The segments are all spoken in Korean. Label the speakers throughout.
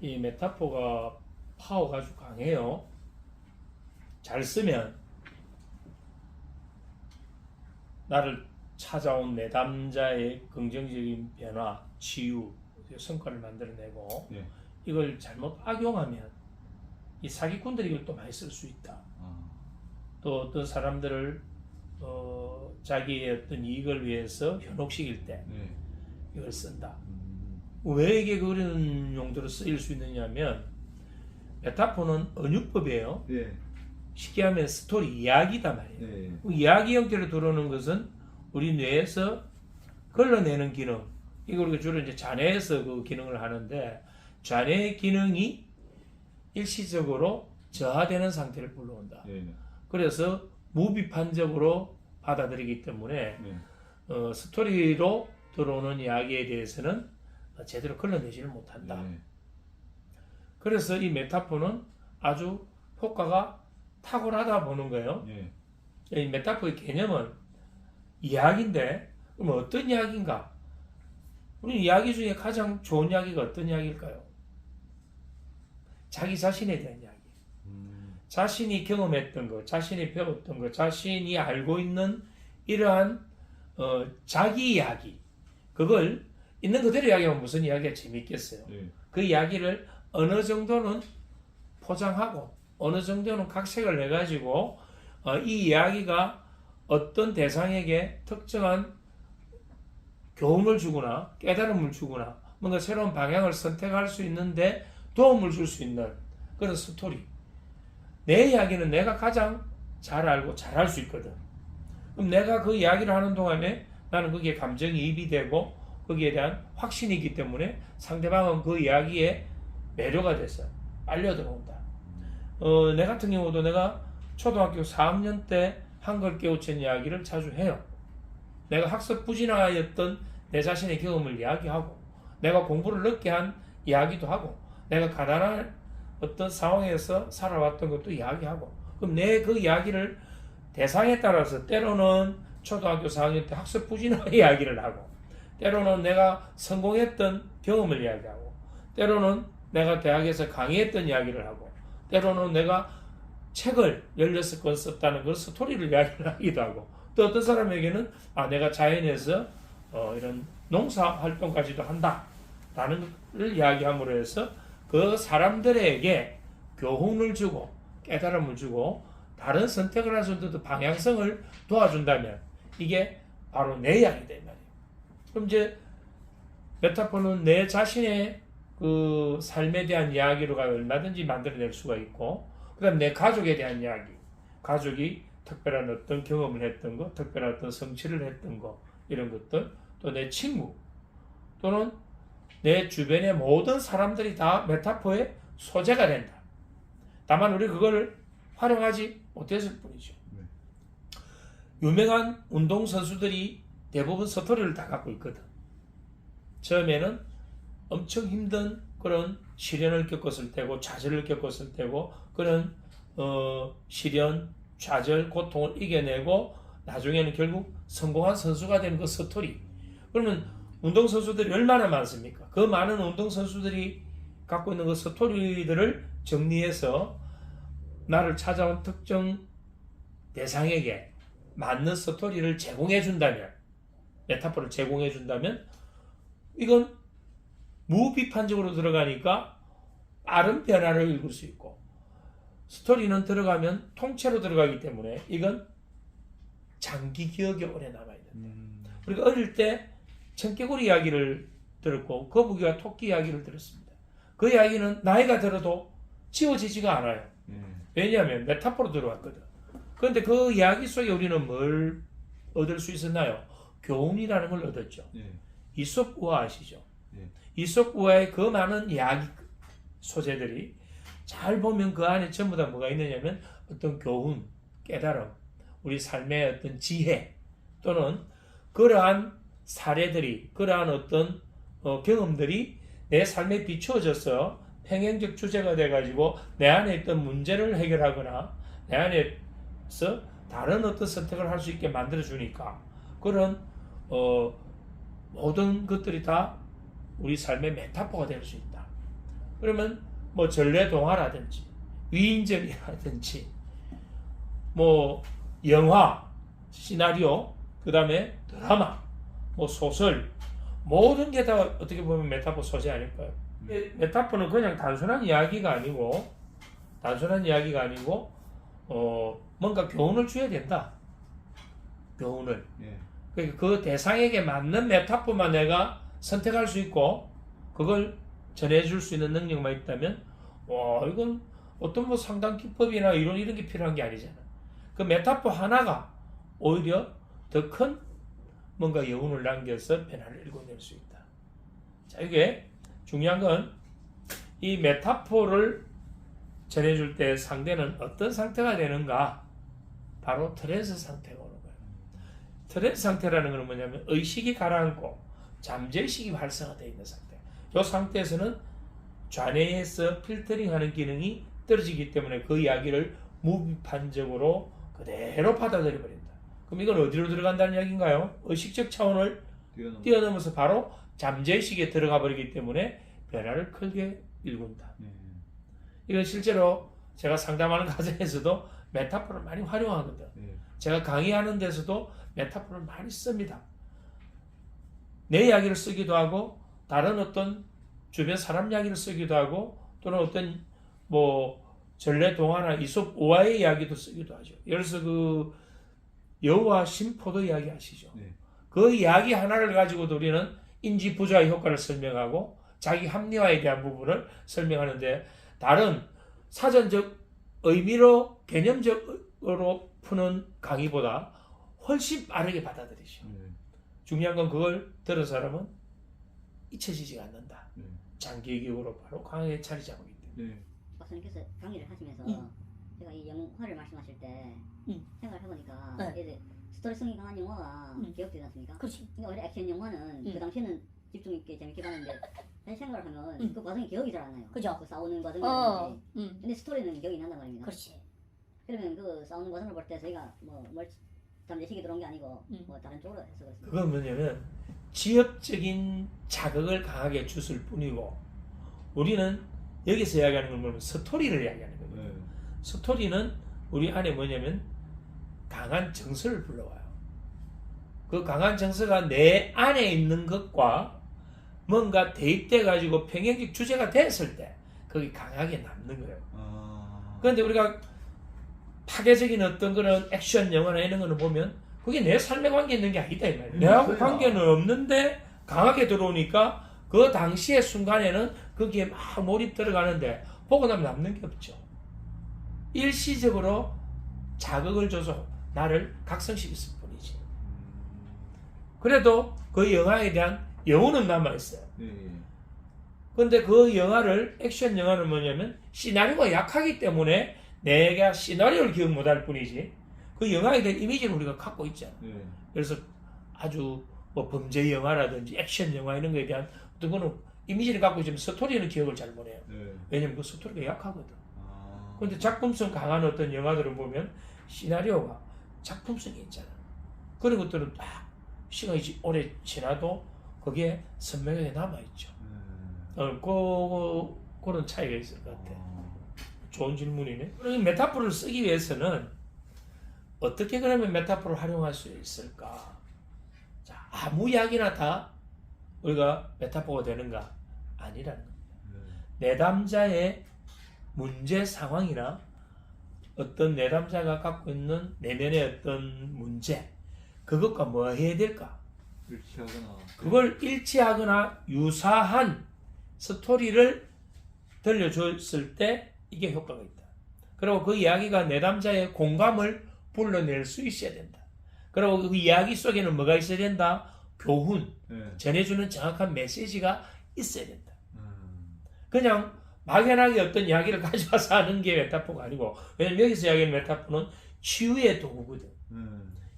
Speaker 1: 이 메타포가 파워가 아주 강해요. 잘 쓰면 나를 찾아온 내담자의 긍정적인 변화, 치유, 성과를 만들어내고
Speaker 2: 네.
Speaker 1: 이걸 잘못 악용하면 이 사기꾼들이 이걸 또 많이 쓸 수 있다. 또 어떤 사람들을 자기의 어떤 이익을 위해서 현혹시킬 때
Speaker 2: 네.
Speaker 1: 이걸 쓴다. 왜 이게 그런 용도로 쓰일 수 있느냐면 메타포는 은유법이에요.
Speaker 2: 네.
Speaker 1: 쉽게 하면 스토리, 이야기다 말이에요.
Speaker 2: 네.
Speaker 1: 이야기 형태로 들어오는 것은 우리 뇌에서 걸러내는 기능, 이거 우리가 주로 이제 좌뇌에서 그 기능을 하는데 좌뇌의 기능이 일시적으로 저하되는 상태를 불러온다.
Speaker 2: 네.
Speaker 1: 그래서 무비판적으로 받아들이기 때문에
Speaker 2: 네.
Speaker 1: 스토리로 들어오는 이야기에 대해서는 제대로 걸러내지를 못한다.
Speaker 2: 네.
Speaker 1: 그래서 이 메타포는 아주 효과가 탁월하다 보는 거예요.
Speaker 2: 네.
Speaker 1: 이 메타포의 개념은 이야기인데, 그럼 어떤 이야기인가? 우리 이야기 중에 가장 좋은 이야기가 어떤 이야기일까요? 자기 자신에 대한 이야기. 자신이 경험했던 것, 자신이 배웠던 것, 자신이 알고 있는 이러한 자기 이야기. 그걸 있는 그대로 이야기하면 무슨 이야기가 재밌겠어요?
Speaker 2: 네.
Speaker 1: 그 이야기를 어느 정도는 포장하고 어느 정도는 각색을 해가지고 이 이야기가 어떤 대상에게 특정한 교훈을 주거나 깨달음을 주거나 뭔가 새로운 방향을 선택할 수 있는데 도움을 줄 수 있는 그런 스토리. 내 이야기는 내가 가장 잘 알고 잘할 수 있거든. 그럼 내가 그 이야기를 하는 동안에 나는 거기에 감정이입이 되고 거기에 대한 확신이 있기 때문에 상대방은 그 이야기에 매료가 돼서 빨려 들어온다. 내 같은 경우도 내가 초등학교 4학년 때 한글 깨우친 이야기를 자주 해요. 내가 학습 부진하였던 내 자신의 경험을 이야기하고 내가 공부를 늦게 한 이야기도 하고 내가 가난한 어떤 상황에서 살아왔던 것도 이야기하고 그럼 내 그 이야기를 대상에 따라서 때로는 초등학교 4학년 때 학습 부진한 이야기를 하고 때로는 내가 성공했던 경험을 이야기하고 때로는 내가 대학에서 강의했던 이야기를 하고 때로는 내가 책을 16권 썼다는 그 스토리를 이야기를 하기도 하고 또 어떤 사람에게는 내가 자연에서 이런 농사 활동까지도 한다라는 걸 이야기함으로 해서 그 사람들에게 교훈을 주고 깨달음을 주고 다른 선택을 할 수 있는 방향성을 도와준다면 이게 바로 내 이야기다 말이에요. 그럼 이제 메타포는 내 자신의 그 삶에 대한 이야기로가 얼마든지 만들어낼 수가 있고 그 다음 내 가족에 대한 이야기, 가족이 특별한 어떤 경험을 했던 거, 특별한 어떤 성취를 했던 거 이런 것들, 또 내 친구 또는 내 주변의 모든 사람들이 다 메타포의 소재가 된다. 다만 우리 그걸 활용하지 못했을 뿐이죠. 유명한 운동선수들이 대부분 스토리를 다 갖고 있거든. 처음에는 엄청 힘든 그런 시련을 겪었을 때고 좌절을 겪었을 때고 그런 시련, 좌절, 고통을 이겨내고 나중에는 결국 성공한 선수가 되는 그 스토리. 그러면 운동선수들이 얼마나 많습니까? 그 많은 운동선수들이 갖고 있는 그 스토리들을 정리해서 나를 찾아온 특정 대상에게 맞는 스토리를 제공해 준다면, 메타포를 제공해 준다면 이건 무비판적으로 들어가니까 빠른 변화를 읽을 수 있고 스토리는 들어가면 통째로 들어가기 때문에 이건 장기 기억에 오래 남아야 된다. 우리가 어릴 때 청개구리 이야기를 들었고 거북이와 토끼 이야기를 들었습니다. 그 이야기는 나이가 들어도 지워지지가 않아요. 왜냐하면 메타포로 들어왔거든. 그런데 그 이야기 속에 우리는 뭘 얻을 수 있었나요? 교훈이라는 걸 얻었죠. 이솝 우화 아시죠? 이솝 우화의 그 많은 이야기 소재들이 잘 보면 그 안에 전부 다 뭐가 있느냐면 어떤 교훈, 깨달음, 우리 삶의 어떤 지혜 또는 그러한 사례들이 그러한 어떤 경험들이 내 삶에 비추어져서 평행적 주제가 돼가지고 내 안에 있던 문제를 해결하거나 내 안에서 다른 어떤 선택을 할 수 있게 만들어주니까 그런 모든 것들이 다 우리 삶의 메타포가 될 수 있다. 그러면 뭐 전래동화라든지 위인전이라든지 뭐 영화, 시나리오, 그 다음에 드라마, 뭐 소설, 모든 게 다 어떻게 보면 메타포 소재 아닐까요? 메타포는 그냥 단순한 이야기가 아니고 뭔가 교훈을 줘야 된다. 교훈을. 그러니까 그 대상에게 맞는 메타포만 내가 선택할 수 있고 그걸 전해줄 수 있는 능력만 있다면 이건 어떤 뭐 상당 기법이나 이런 게 필요한 게 아니잖아. 그 메타포 하나가 오히려 더 큰 뭔가 여운을 남겨서 변화를 일궈낼 수 있다. 자, 이게 중요한 건 이 메타포를 전해줄 때 상대는 어떤 상태가 되는가? 바로 트랜스 상태가 오는 거예요. 트랜스 상태라는 것은 뭐냐면 의식이 가라앉고 잠재의식이 활성화되어 있는 상태. 이 상태에서는 좌뇌에서 필터링하는 기능이 떨어지기 때문에 그 이야기를 무비판적으로 그대로 받아들여 버린다. 그럼 이건 어디로 들어간다는 이야기인가요? 의식적 차원을 뛰어넘어서 바로 잠재의식에 들어가 버리기 때문에 변화를 크게 일군다. 이건 실제로 제가 상담하는 과정에서도 메타포를 많이 활용하거든. 제가 강의하는 데서도 메타포를 많이 씁니다. 내 이야기를 쓰기도 하고 다른 어떤 주변 사람 이야기를 쓰기도 하고 또는 어떤 뭐 전래동화나 이솝 우화의 이야기도 쓰기도 하죠. 예를 들어서 그 여우와 심포도 이야기 아시죠? 그 이야기 하나를 가지고도 우리는 인지 부조화의 효과를 설명하고 자기 합리화에 대한 부분을 설명하는데 다른 사전적 의미로 개념적으로 푸는 강의보다 훨씬 빠르게 받아들이죠. 중요한 건 그걸 들은 사람은 잊혀지지가 않는다. 장기 기억으로 바로 강하게 자리 잡기 때문에.
Speaker 2: 박사님께서 강의를 하시면서 제가 이 영화를 말씀하실 때 생각을 해보니까 이제 스토리성이 강한 영화가 기억되지 않습니까?
Speaker 3: 그렇지.
Speaker 2: 그러니까 원래 액션 영화는 그 당시에는 집중 있게 재밌게 봤는데 다시 생각을 하면 그 과정이 기억이 잘 안 나요.
Speaker 3: 그죠.
Speaker 2: 그 싸우는 과정이라든지. 근데 스토리는 기억이 난단 말입니다.
Speaker 3: 그렇지.
Speaker 2: 그러면 그 싸우는 과정을 볼 때 저희가 뭐 잠재식이 들어온 게 아니고 뭐 다른 쪽으로 해서 그렇습니다.
Speaker 1: 그건 뭐냐면 지엽적인 자극을 강하게 줬을 뿐이고 우리는 여기서 이야기하는 건 뭐냐면 스토리를 이야기하는 거예요. 스토리는 우리 안에 뭐냐면 강한 정서를 불러와요. 그 강한 정서가 내 안에 있는 것과 뭔가 대입돼 가지고 평행적 주제가 됐을 때 그게 강하게 남는 거예요. 그런데 우리가 파괴적인 어떤 그런 액션 영화나 이런 거는 보면 그게 내 삶에 관계 있는 게 아니다 이 말이에요. 내하고 관계는 없는데 강하게 들어오니까 그 당시의 순간에는 거기에 막 몰입 들어가는데 보고 나면 남는 게 없죠. 일시적으로 자극을 줘서 나를 각성시켰을 뿐이지. 그래도 그 영화에 대한 여운은 남아있어요. 근데 그 영화를 액션 영화는 뭐냐면 시나리오가 약하기 때문에 내가 시나리오를 기억 못할 뿐이지 그 영화에 대한 이미지를 우리가 갖고 있잖아. 그래서 아주 뭐 범죄 영화라든지 액션 영화 이런 거에 대한 어떤 거는 이미지를 갖고 있지만 스토리는 기억을 잘 못해요. 왜냐면 그 스토리가 약하거든. 근데 작품성 강한 어떤 영화들을 보면 시나리오가 작품성이 있잖아. 그런 것들은 딱 시간이 오래 지나도 거기에 선명하게 남아있죠. 그런 차이가 있을 것 같아. 좋은 질문이네. 그럼 메타포를 쓰기 위해서는 어떻게 그러면 메타포를 활용할 수 있을까? 자, 아무 이야기나 다 우리가 메타포가 되는가? 아니라는 겁니다. 내담자의 문제 상황이나 어떤 내담자가 갖고 있는 내면의 어떤 문제 그것과 뭐 해야 될까? 그걸 일치하거나 유사한 스토리를 들려줬을 때 이게 효과가 있다. 그리고 그 이야기가 내담자의 공감을 불러낼 수 있어야 된다. 그리고 그 이야기 속에는 뭐가 있어야 된다? 교훈, 전해주는 정확한 메시지가 있어야 된다. 그냥 막연하게 어떤 이야기를 가져와서 하는 게 메타포가 아니고 왜냐면 여기서 이야기하는 메타포는 치유의 도구거든.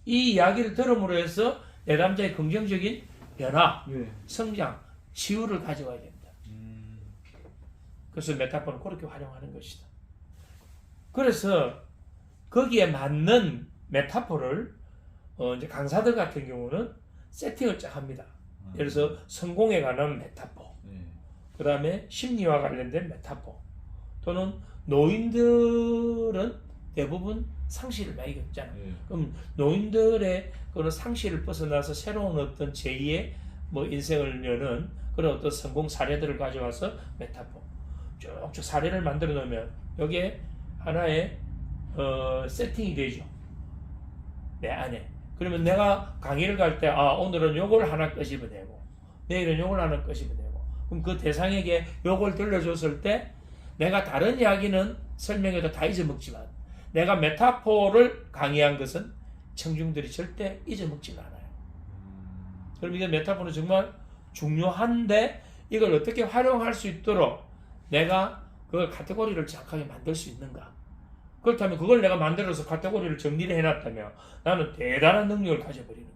Speaker 1: 이 이야기를 들음으로 해서 내담자의 긍정적인 변화, 성장, 치유를 가져와야 된다. 그래서 메타포는 그렇게 활용하는 것이다. 그래서 거기에 맞는 메타포를 이제 강사들 같은 경우는 세팅을 쫙 합니다. 예를 들어서 성공에 관한 메타포, 그 다음에 심리와 관련된 메타포, 또는 노인들은 대부분 상실을 많이 겪잖아. 그럼 노인들의 그런 상실을 벗어나서 새로운 어떤 제2의 뭐 인생을 여는 그런 어떤 성공 사례들을 가져와서 메타포 쭉쭉 사례를 만들어 놓으면 여기에 하나의 세팅이 되죠, 내 안에. 그러면 내가 강의를 갈 때 오늘은 요걸 하나 끄집어내고 내일은 요걸 하나 끄집어내고, 그럼 그 대상에게 요걸 들려줬을 때 내가 다른 이야기는 설명해도 다 잊어먹지만 내가 메타포를 강의한 것은 청중들이 절대 잊어먹지 않아요. 그럼 이게 메타포는 정말 중요한데 이걸 어떻게 활용할 수 있도록 내가 그 카테고리를 정확하게 만들 수 있는가? 그렇다면 그걸 내가 만들어서 카테고리를 정리를 해놨다면 나는 대단한 능력을 가져버리는 거예요.